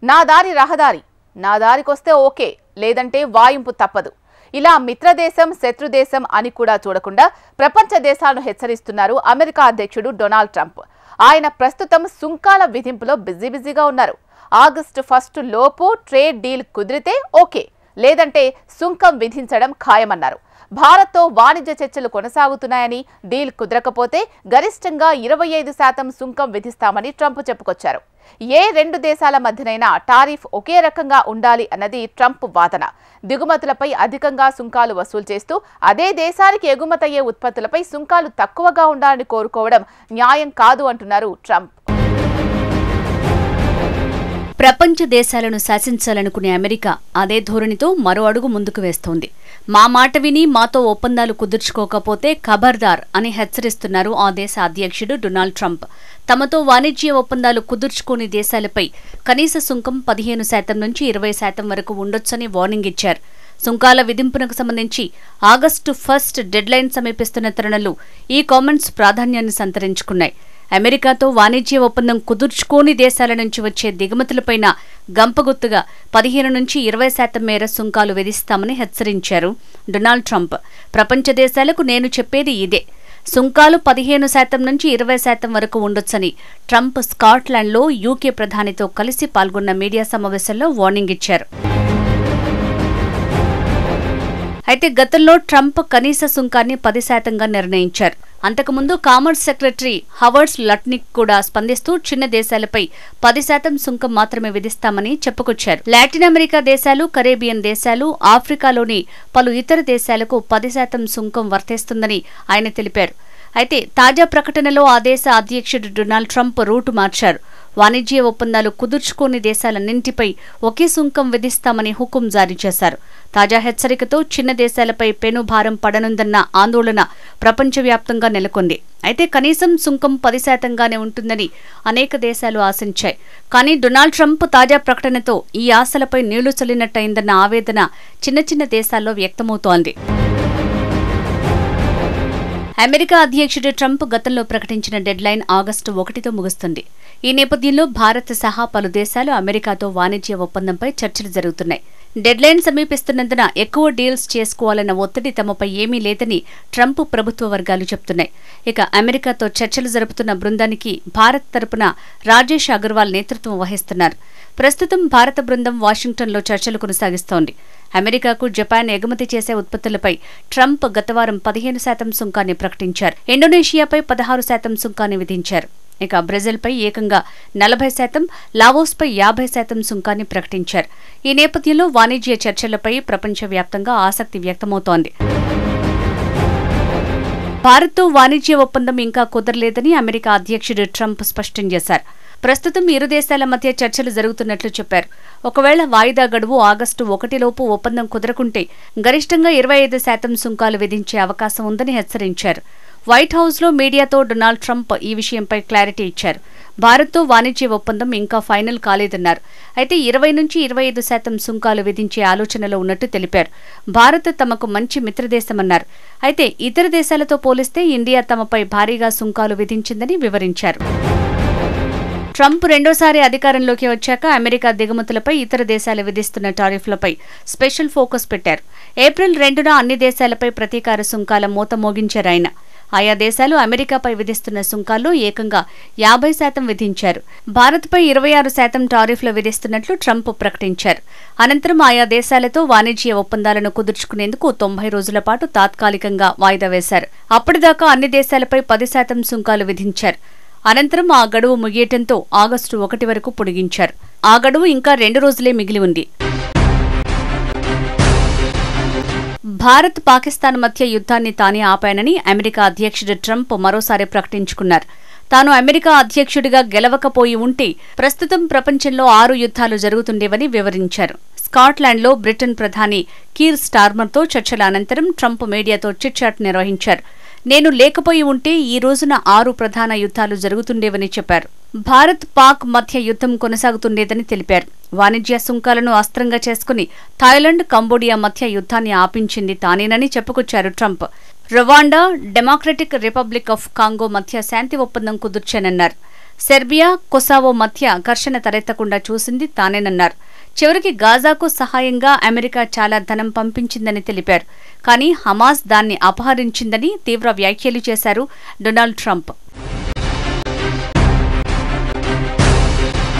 నా దారి రహదారి, నా దారికొస్తే ఓకే, లేదంటే వాయింపు తప్పదు. ఇలా మిత్రదేశం శత్రుదేశం అని కూడా చూడకుండా ప్రపంచ దేశాలను హెచ్చరిస్తున్నారు అమెరికా అధ్యక్షుడు డొనాల్డ్ ట్రంప్. ఆయన ప్రస్తుతం సుంకాల విధింపులో బిజీగా ఉన్నారు. ఆగస్టు 1 లోపు ట్రేడ్ డీల్ కుదిరితే ఓకే, లేదంటే సుంకం విధించడం ఖాయమన్నారు. భారత్తో వాణిజ్య చర్చలు కొనసాగుతున్నాయని, డీల్ కుదరకపోతే గరిష్టంగా 25% సుంకం విధిస్తామని ట్రంప్ చెప్పుకొచ్చారు. ఏ రెండు దేశాల మధ్యనైనా టారిఫ్ ఒకే రకంగా ఉండాలి అన్నది ట్రంప్ వాదన. దిగుమతులపై అధికంగా సుంకాలు వసూలు చేస్తూ అదే దేశానికి ఎగుమతయ్యే ఉత్పత్తులపై సుంకాలు తక్కువగా ఉండాలని కోరుకోవడం న్యాయం కాదు అంటున్నారు ట్రంప్. ప్రపంచ దేశాలను శాసించాలనుకునే అమెరికా అదే ధోరణితో మరో అడుగు ముందుకు వేస్తోంది. మా మాట విని మాతో ఒప్పందాలు కుదుర్చుకోకపోతే ఖబర్దార్ అని హెచ్చరిస్తున్నారు ఆ దేశ అధ్యక్షుడు డొనాల్డ్ ట్రంప్. తమతో వాణిజ్య ఒప్పందాలు కుదుర్చుకోని దేశాలపై కనీస సుంకం 15% నుంచి 20% వరకు ఉండొచ్చని వార్నింగ్ ఇచ్చారు. సుంకాల విధింపునకు సంబంధించి ఆగస్టు 1 డెడ్లైన్ సమీపిస్తున్న తరుణంలో ఈ కామెంట్స్ ప్రాధాన్యాన్ని సంతరించుకున్నాయి. అమెరికాతో వాణిజ్య ఒప్పందం కుదుర్చుకోని దేశాల నుంచి వచ్చే దిగుమతులపైన గంపగుత్తుగా 15 నుంచి 20% మేర సుంకాలు విధిస్తామని హెచ్చరించారు డొనాల్డ్ ట్రంప్. ప్రపంచ దేశాలకు నేను చెప్పేది ఇదే, సుంకాలు 15% నుంచి 20% వరకు ఉండొచ్చని ట్రంప్ స్కాట్లాండ్లో యూకే ప్రధానితో కలిసి పాల్గొన్న మీడియా సమావేశంలో వార్నింగ్ ఇచ్చారు. అయితే గతంలో ట్రంప్ కనీస సుంకాన్ని 10%గా నిర్ణయించారు. అంతకుముందు కామర్స్ సెక్రటరీ హవర్డ్ లట్నిక్ కూడా స్పందిస్తూ చిన్న దేశాలపై 10% సుంకం మాత్రమే విధిస్తామని చెప్పుకొచ్చారు. లాటిన్ అమెరికా దేశాలు, కరేబియన్ దేశాలు, ఆఫ్రికాలోని పలు ఇతర దేశాలకు 10% సుంకం వర్తిస్తుందని ఆయన తెలిపారు. అయితే తాజా ప్రకటనలో ఆ దేశ అధ్యక్షుడు డొనాల్డ్ ట్రంప్ రూటు మార్చారు. వాణిజ్య ఒప్పందాలు కుదుర్చుకోని దేశాలన్నింటిపై ఒకే సుంకం విధిస్తామని హుకుం జారీ చేశారు. తాజా హెచ్చరికతో చిన్న దేశాలపై పెనుభారం పడనుందన్న ఆందోళన ప్రపంచవ్యాప్తంగా నెలకొంది. అయితే కనీసం సుంకం 10%గానే ఉంటుందని అనేక దేశాలు ఆశించాయి. కానీ డొనాల్డ్ ట్రంప్ తాజా ప్రకటనతో ఈ ఆశలపై నీళ్లు చల్లినట్టయిందన్న ఆవేదన చిన్న దేశాల్లో వ్యక్తమవుతోంది. అమెరికా అధ్యక్షుడు ట్రంప్ గతంలో ప్రకటించిన డెడ్లైన్ ఆగస్టు 1తో ముగుస్తుంది. ఈ నేపథ్యంలో భారత్ సహా పలు దేశాలు అమెరికాతో వాణిజ్య ఒప్పందంపై చర్చలు జరుగుతున్నాయి. డెడ్లైన్ సమీపిస్తున్నందున ఎక్కువ డీల్స్ చేసుకోవాలన్న ఒత్తిడి తమపై ఏమీ లేదని ట్రంప్ ప్రభుత్వ వర్గాలు చెబుతున్నాయి. ఇక అమెరికాతో చర్చలు జరుపుతున్న బృందానికి భారత్ తరపున రాజేష్ అగర్వాల్ నేతృత్వం వహిస్తున్నారు. ప్రస్తుతం భారత బృందం వాషింగ్టన్లో చర్చలు కొనసాగిస్తోంది. అమెరికాకు జపాన్ ఎగుమతి చేసే ఉత్పత్తులపై ట్రంప్ గతవారం 15% సుంకాన్ని ప్రకటించారు. ఇండోనేషియాపై 16% సుంకాన్ని విధించారు. ఇక బ్రెజిల్పై ఏకంగా 40%, లావోస్పై 50% సుంకాన్ని ప్రకటించారు. ఈ నేపథ్యంలో వాణిజ్య చర్చలపై ప్రపంచవ్యాప్తంగా ఆసక్తి వ్యక్తమవుతోంది. భారత్తో వాణిజ్య ఒప్పందం ఇంకా కుదరలేదని అమెరికా అధ్యక్షుడు ట్రంప్ స్పష్టం చేశారు. ప్రస్తుతం ఇరు దేశాల మధ్య చర్చలు జరుగుతున్నట్లు చెప్పారు. ఒకవేళ వాయిదా గడువు ఆగస్టు 1లోపు ఒప్పందం కుదరకుంటే గరిష్టంగా 25% సుంకాలు విధించే అవకాశం ఉందని హెచ్చరించారు. వైట్ హౌస్లో మీడియాతో డొనాల్డ్ ట్రంప్ ఈ విషయంపై క్లారిటీ ఇచ్చారు. భారత్తో వాణిజ్య ఒప్పందం ఇంకా ఫైనల్ కాలేదన్నారు. అయితే 20 నుంచి 25% సుంకాలు విధించే ఆలోచనలో ఉన్నట్టు తెలిపారు. భారత్ తమకు మంచి మిత్రదేశమన్నారు. అయితే ఇతర దేశాలతో పోలిస్తే ఇండియా తమపై భారీగా సుంకాలు విధించిందని వివరించారు. ట్రంప్ రెండోసారి అధికారంలోకి వచ్చాక అమెరికా దిగుమతులపై ఇతర దేశాలు విధిస్తున్న టారిఫ్లపై స్పెషల్ ఫోకస్ పెట్టారు. ఏప్రిల్ 2న అన్ని దేశాలపై ప్రతీకార సుంకాల మూత మోగించారు ఆయన. ఆయా దేశాలు అమెరికాపై విధిస్తున్న సుంకాల్లో ఏకంగా 50% విధించారు. భారత్పై 26% టారిఫ్లు విధిస్తున్నట్లు ట్రంప్ ప్రకటించారు. అనంతరం ఆయా దేశాలతో వాణిజ్య ఒప్పందాలను కుదుర్చుకునేందుకు 90 రోజుల పాటు తాత్కాలికంగా వాయిదా వేశారు. అప్పటిదాకా అన్ని దేశాలపై 10% సుంకాలు విధించారు. అనంతరం ఆ గడువు ముగియటంతో ఆగస్టు 1 వరకు పొడిగించారు. ఆ గడువు ఇంకా 2 రోజులే మిగిలి ఉంది. భారత్ పాకిస్తాన్ మధ్య యుద్ధాన్ని తానే ఆపానని అమెరికా అధ్యక్షుడు ట్రంప్ మరోసారి ప్రకటించుకున్నారు. తాను అమెరికా అధ్యక్షుడిగా గెలవకపోయి ఉంటే ప్రస్తుతం ప్రపంచంలో 6 యుద్ధాలు జరుగుతుండేవని వివరించారు. స్కాట్లాండ్లో బ్రిటన్ ప్రధాని కీర్ స్టార్మర్తో చర్చల అనంతరం ట్రంప్ మీడియాతో చిట్చాట్ నిర్వహించారు. నేను లేకపోయి ఉంటే ఈ రోజున 6 ప్రధాన యుద్ధాలు జరుగుతుండేవని చెప్పారు. భారత్ పాక్ మధ్య యుద్ధం కొనసాగుతుండేదని తెలిపారు. వాణిజ్య సుంకాలను అస్త్రంగా చేసుకుని థాయిలాండ్, కంబోడియా మధ్య యుద్ధాన్ని ఆపించింది తానేనని చెప్పుకొచ్చారు Trump. Rwanda, democratic republic of Congo మధ్య శాంతి ఒప్పందం కుదుర్చానన్నారు. సెర్బియా, కొసావో మధ్య ఘర్షణ తలెత్తకుండా చూసింది తానేనన్నారు. చివరికి గాజాకు సహాయంగా అమెరికా చాలా ధనం పంపించిందని తెలిపారు. కానీ హమాస్ దాన్ని అపహరించిందని తీవ్ర వ్యాఖ్యలు చేశారు డొనాల్డ్ ట్రంప్.